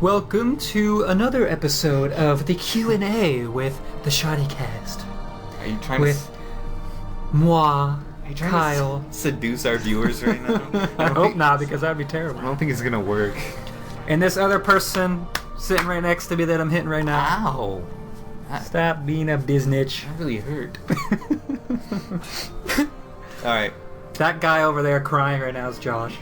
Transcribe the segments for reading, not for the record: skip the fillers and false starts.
Welcome to another episode of the Q&A with the ShoddyCast. Are you trying with moi, Are you trying Kyle. to seduce our viewers right now? I hope not, because that'd be terrible. I don't think it's gonna work. And this other person sitting right next to me that I'm hitting right now. Ow! Stop being a biznitch. That really hurt. Alright. That guy over there crying right now is Josh.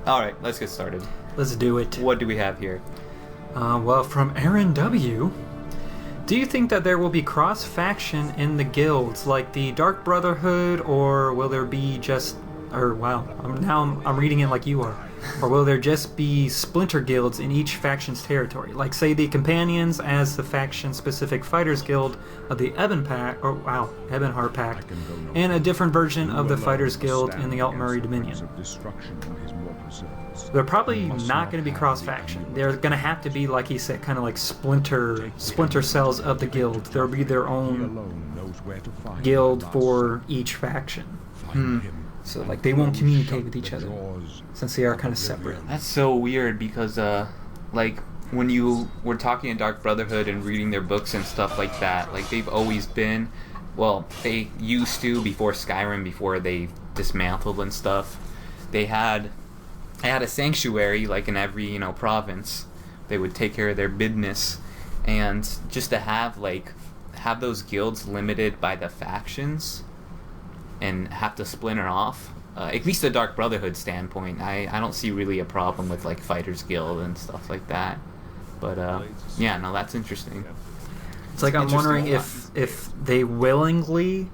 Alright, let's get started. Let's do it. What do we have here? Well, from Aaron W. Do you think that there will be cross-faction in the guilds, like the Dark Brotherhood, or will there be just... Or, wow, I'm reading it like you are. Or will there just be splinter guilds in each faction's territory? Like, say, the Companions as the faction-specific Fighters Guild of the Ebonheart Pact, and a different version of the Fighters Guild in the Altmurray Dominion. They're probably not going to be cross-faction. They're going to have to be, like he said, kind of like splinter cells of the guild. There'll be their own guild for each faction. So, like, they won't communicate with each other, since they are kind of separate. That's so weird because, like, when you were talking to Dark Brotherhood and reading their books and stuff like that, like, they've always been, well, they used to, before Skyrim, before they dismantled and stuff, they had a sanctuary, like, in every, province. They would take care of their business, and just to have those guilds limited by the factions and have to splinter off, at least the Dark Brotherhood standpoint, I don't see really a problem with, like, Fighters Guild and stuff like that. But, yeah, no, that's interesting. It's like I'm wondering if they willingly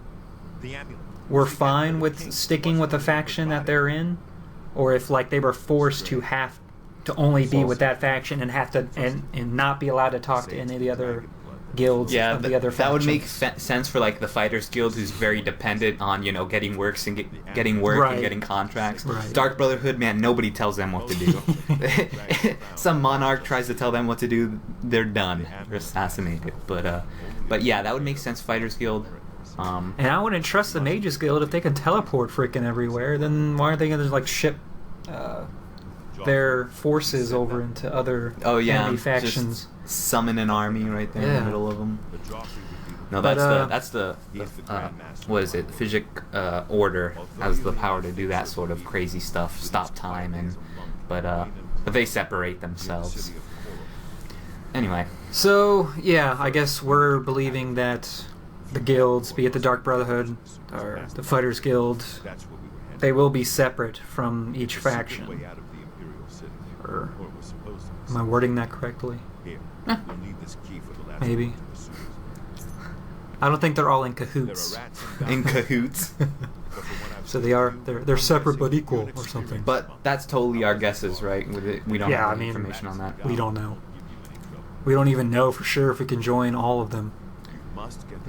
were fine with sticking with the faction that they're in, or if, like, they were forced to have to only be with that faction and have to and not be allowed to talk to any of the other guilds of the other factions. That would make sense for, like, the Fighters Guild, who's very dependent on, getting works and getting work and getting contracts. Right. Dark Brotherhood, man, nobody tells them what to do. Some monarch tries to tell them what to do, they're done. They're assassinated. But yeah, that would make sense, Fighters Guild. And I wouldn't trust the Mages Guild if they can teleport freaking everywhere. Then why aren't they going to, like, ship their forces over into other enemy factions? Just summon an army right there in the middle of them. No, that's the what is it? Physic order has the power to do that sort of crazy stuff, stop time, but they separate themselves. Anyway, so yeah, I guess we're believing that the guilds, be it the Dark Brotherhood or the Fighters Guild, they will be separate from each faction. Or am I wording that correctly? Maybe. I don't think they're all in cahoots. In cahoots. So they're separate but equal or something. But that's totally our guesses, right? We don't have any information on that. We don't know. We don't even know for sure if we can join all of them.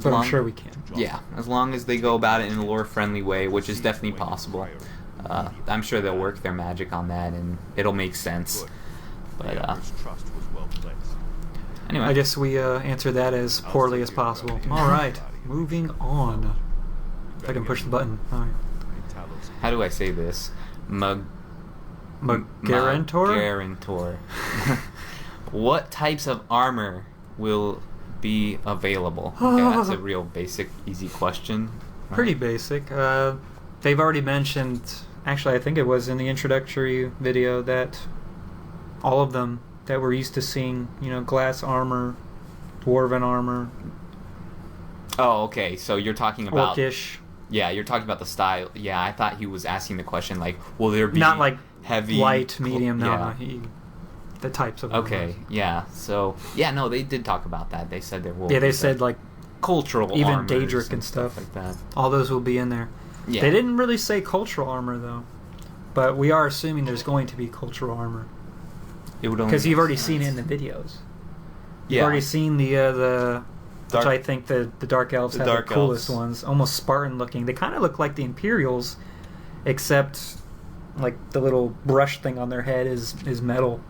But I'm sure we can. Yeah, as long as they go about it in a lore-friendly way, which is definitely possible. I'm sure they'll work their magic on that, and it'll make sense. But anyway, I guess we answered that as poorly as possible. All right, moving on. If I can push the button. All right. How do I say this? Guarantor? Guarantor. What types of armor will be available? Okay, that's a real basic, easy question. Right? Pretty basic. They've already mentioned, actually I think it was in the introductory video, that all of them that we're used to seeing, glass armor, dwarven armor. Oh, okay, so you're talking about... Orcish. Yeah, you're talking about the style. Yeah, I thought he was asking the question, like, will there be... Not like heavy... light, medium, no. Yeah. The types of armor. Okay, yeah, so... Yeah, no, they did talk about that. They said there will be... Yeah, they said, like... Cultural even armors Daedric and stuff like that. All those will be in there. Yeah. They didn't really say cultural armor, though. But we are assuming there's going to be cultural armor. Because you've already seen it in the videos. You've already seen the which I think the Dark Elves have the coolest ones. Almost Spartan looking. They kind of look like the Imperials, except like the little brush thing on their head is metal.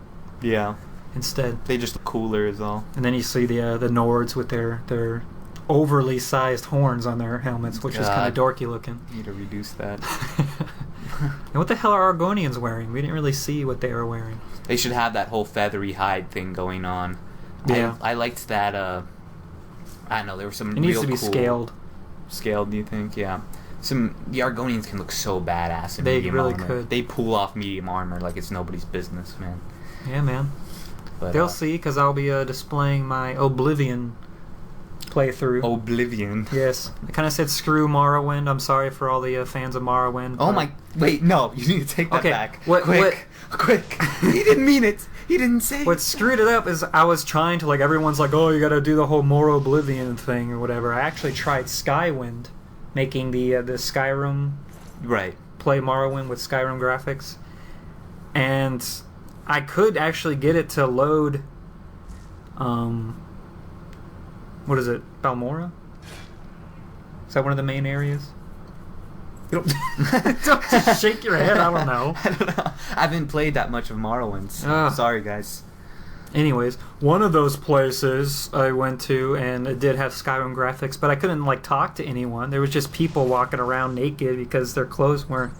Yeah. Instead. They just look cooler is all. And then you see the Nords with their overly sized horns on their helmets, which is kind of dorky looking. Need to reduce that. And what the hell are Argonians wearing? We didn't really see what they were wearing. They should have that whole feathery hide thing going on. Yeah. I liked that, I don't know, there were some It real needs to be cool... scaled. Scaled, do you think? Yeah. The Argonians can look so badass in They medium really armor. could. They pull off medium armor like it's nobody's business, man. Yeah, man. But, They'll see, because I'll be displaying my Oblivion playthrough. Oblivion. Yes. I kind of said screw Morrowind. I'm sorry for all the fans of Morrowind. Oh but- my... Wait, no. You need to take that Okay, back. what- Quick. He didn't mean it. He didn't say What screwed it up is I was trying to, like, everyone's like, oh, you gotta do the whole more Oblivion thing or whatever. I actually tried Skywind, making the Skyrim, Right. play Morrowind with Skyrim graphics. And I could actually get it to load, what is it, Balmora? Is that one of the main areas? You don't, don't just shake your head, I don't know. I don't know. I haven't played that much of Morrowind, so Ugh. sorry, guys. Anyways, one of those places I went to, and it did have Skyrim graphics, but I couldn't, like, talk to anyone. There was just people walking around naked because their clothes weren't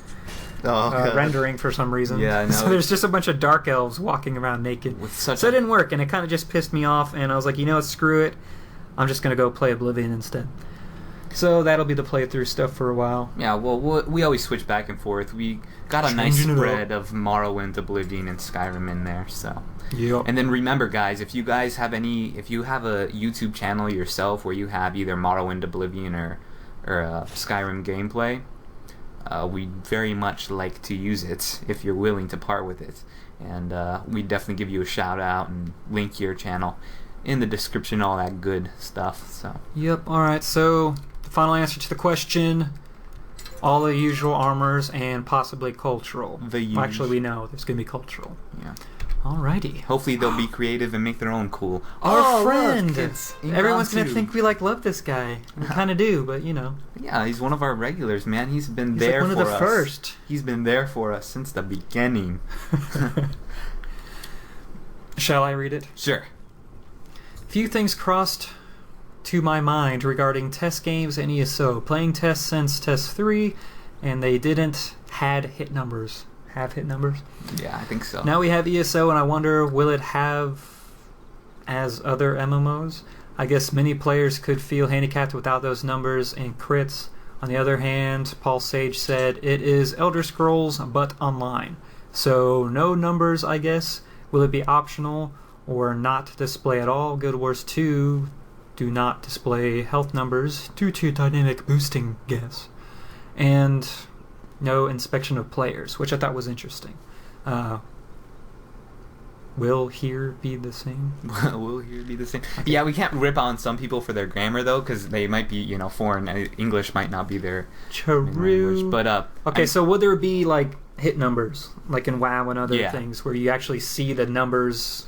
rendering for some reason. Yeah, I know. So there's just a bunch of dark elves walking around naked. With such So it didn't work, and it kind of just pissed me off, and I was like, you know what, screw it. I'm just going to go play Oblivion instead. So that'll be the playthrough stuff for a while. Yeah, well, we always switch back and forth. We got a nice Changing it spread of Morrowind, Oblivion, and Skyrim in there, so... Yep. And then remember, guys, if you have a YouTube channel yourself where you have either Morrowind, Oblivion, or Skyrim gameplay, we'd very much like to use it if you're willing to part with it. And we'd definitely give you a shout out and link your channel in the description, all that good stuff. So. Yep, alright, so the final answer to the question, all the usual armors and possibly cultural. Well, actually, we know there's going to be cultural. Yeah. Alrighty. Hopefully they'll be creative and make their own cool. Our friend! Look, it's Everyone's going to Ingrantu. think we love this guy. We kind of do, but you know. Yeah, he's one of our regulars, man. He's been He's there like one for of the us. first. He's been there for us since the beginning. Shall I read it? Sure. Few things crossed to my mind regarding test games and ESO. Playing tests since test 3, and they didn't have hit numbers. Yeah, I think so. Now we have ESO, and I wonder, will it have as other MMOs? I guess many players could feel handicapped without those numbers and crits. On the other hand, Paul Sage said, it is Elder Scrolls, but online. So no numbers, I guess. Will it be optional or not display at all? Guild Wars 2 do not display health numbers due to dynamic boosting, guess. And no inspection of players, which I thought was interesting. Will here be the same? Will here be the same? Okay. Yeah, we can't rip on some people for their grammar, though, because they might be, foreign. English might not be their main language. But, okay, so would there be, like, hit numbers, like in WoW and other things, where you actually see the numbers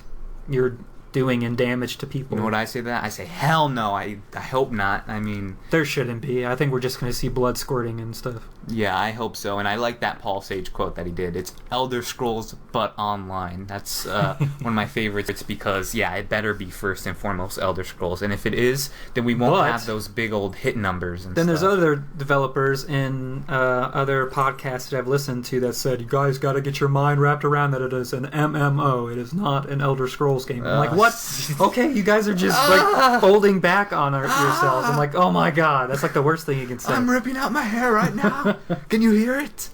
you're doing in damage to people? You know what I say to that? I say, hell no, I hope not. I mean... There shouldn't be. I think we're just going to see blood squirting and stuff. Yeah, I hope so. And I like that Paul Sage quote that he did. It's Elder Scrolls, but online. That's one of my favorites. It's because, it better be first and foremost Elder Scrolls. And if it is, then we won't have those big old hit numbers and then stuff. There's other developers in other podcasts that I've listened to that said, you guys got to get your mind wrapped around that it is an MMO. It is not an Elder Scrolls game. I'm like, what? Okay, you guys are just like folding back on yourselves. I'm like, oh my god, that's like the worst thing you can say. I'm ripping out my hair right now. Can you hear it?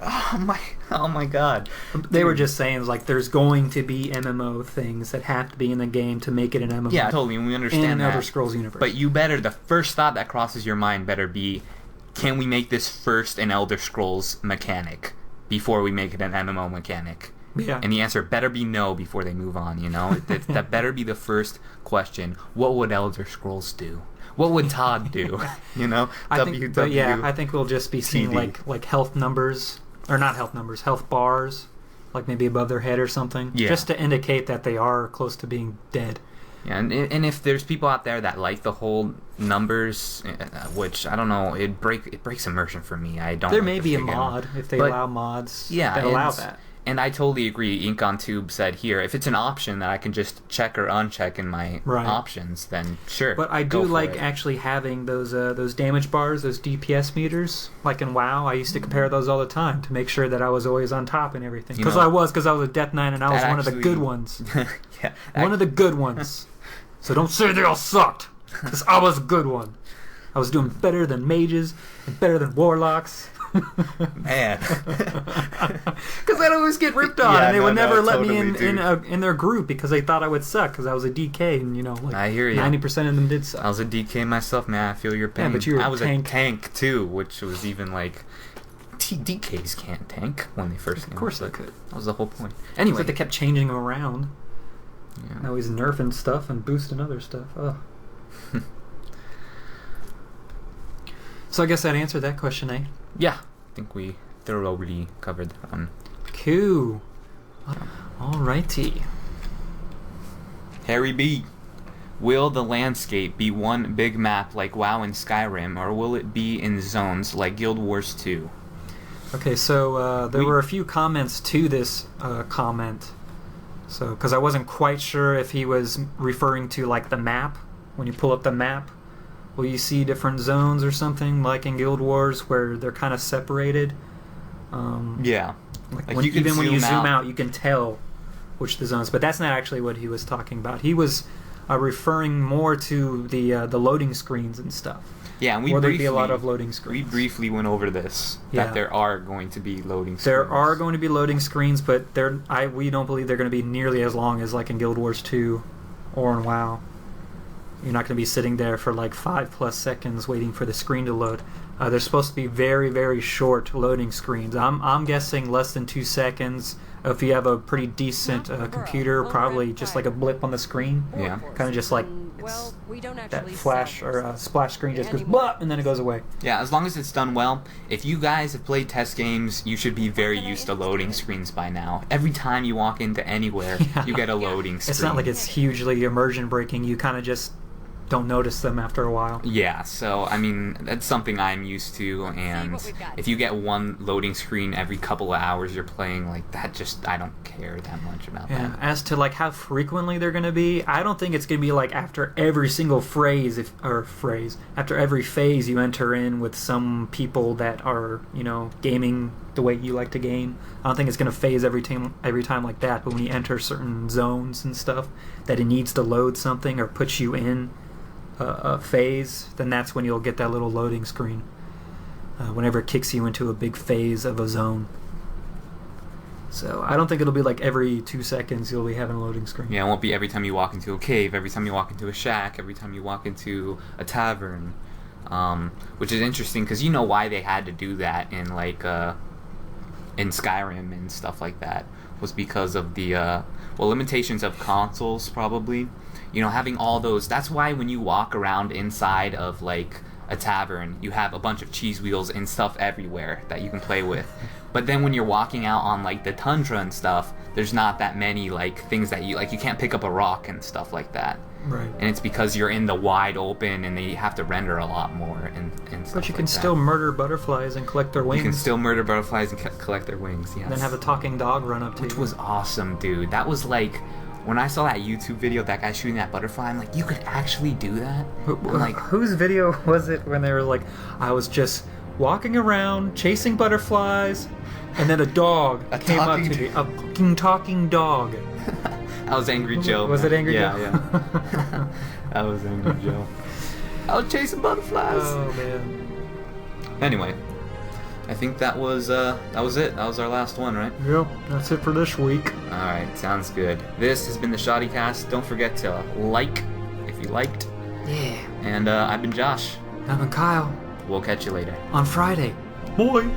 Oh my god. They were just saying, like, there's going to be MMO things that have to be in the game to make it an MMO. Yeah, totally, and we understand in Elder Scrolls universe. But the first thought that crosses your mind better be, can we make this first an Elder Scrolls mechanic before we make it an MMO mechanic? Yeah. And the answer better be no before they move on, that better be the first question. What would Elder Scrolls do? What would Todd do? I think we'll just be seeing like health numbers, or not health numbers, health bars, like maybe above their head or something, just to indicate that they are close to being dead. Yeah, and if there's people out there that like the whole numbers, which I don't know, it breaks immersion for me. I don't. There may be a mod if they allow mods. that allow that. And I totally agree. Ink on Tube said here, if it's an option that I can just check or uncheck in my options, then sure. But I do like actually having those damage bars, those DPS meters. Like in WoW, I used to compare those all the time to make sure that I was always on top and everything. Because I was a Death Knight and I was one of the good ones. One of the good ones. So don't say they all sucked, because I was a good one. I was doing better than mages and better than warlocks. Man. Because I'd always get ripped on, and they would never let me in their group because they thought I would suck because I was a DK, and I hear you. 90% of them did suck. I was a DK myself, man. I feel your pain. Yeah, but you were I was a tank too, which was even like DKs can't tank when they first came. Of course they could. That was the whole point. Anyway, but they kept changing them around. Yeah. Now he's nerfing stuff and boosting other stuff. Oh. So I guess that answered that question, eh? Yeah, I think we thoroughly covered that one. Cool. Alrighty. Harry B. Will the landscape be one big map like WoW and Skyrim, or will it be in zones like Guild Wars 2? Okay, so there were a few comments to this comment. So, because I wasn't quite sure if he was referring to like the map. When you pull up the map, will you see different zones or something like in Guild Wars where they're kind of separated? Yeah. Like when you zoom out, you can tell which the zones. But that's not actually what he was talking about. He was referring more to the loading screens and stuff. Yeah, and there'd be a lot of loading screens. We briefly went over this, that there are going to be loading screens. There are going to be loading screens, but we don't believe they're going to be nearly as long as like in Guild Wars 2 or in WoW. You're not going to be sitting there for like 5+ seconds waiting for the screen to load. They're supposed to be very, very short loading screens. I'm guessing less than 2 seconds. If you have a pretty decent computer, probably just like a blip on the screen. Yeah. Kind of just like that flash or splash screen just goes blop and then it goes away. Yeah, as long as it's done well. If you guys have played test games, you should be very used to loading screens by now. Every time you walk into anywhere, you get a loading screen. It's not like it's hugely immersion breaking. You kind of just don't notice them after a while. Yeah, so I mean that's something I'm used to, and if you get one loading screen every couple of hours you're playing, like that, just I don't care that much about that. As to like how frequently they're going to be, I don't think it's going to be like after every single after every phase you enter in with some people that are gaming the way you like to game. I don't think it's going to phase every time like that. But when you enter certain zones and stuff that it needs to load something or puts you in a phase, then that's when you'll get that little loading screen. Whenever it kicks you into a big phase of a zone. So I don't think it'll be like every 2 seconds you'll be having a loading screen. Yeah, it won't be every time you walk into a cave, every time you walk into a shack, every time you walk into a tavern. Which is interesting because you know why they had to do that in like in Skyrim and stuff like that, was because of the limitations of consoles probably. Having all those, that's why when you walk around inside of like a tavern, you have a bunch of cheese wheels and stuff everywhere that you can play with. But then when you're walking out on like the tundra and stuff, there's not that many like things that you can't pick up a rock and stuff like that. Right. And it's because you're in the wide open and they have to render a lot more and stuff. But you can still murder butterflies and collect their wings. You can still murder butterflies and collect their wings, yes. And then have a talking dog run up to you. Which was awesome, dude. That was like, when I saw that YouTube video of that guy shooting that butterfly, I'm like, you could actually do that? I'm like, whose video was it when they were like, I was just walking around chasing butterflies and then a dog came up to me. A fucking talking dog. That was Angry Joe. Was it Angry Joe? Yeah. That was Angry Joe. I was chasing butterflies. Oh, man. Anyway, I think that was it. That was our last one, right? Yep, that's it for this week. Alright, sounds good. This has been the ShoddyCast. Don't forget to like if you liked. Yeah. And I've been Josh. I've been Kyle. We'll catch you later. On Friday. Boy.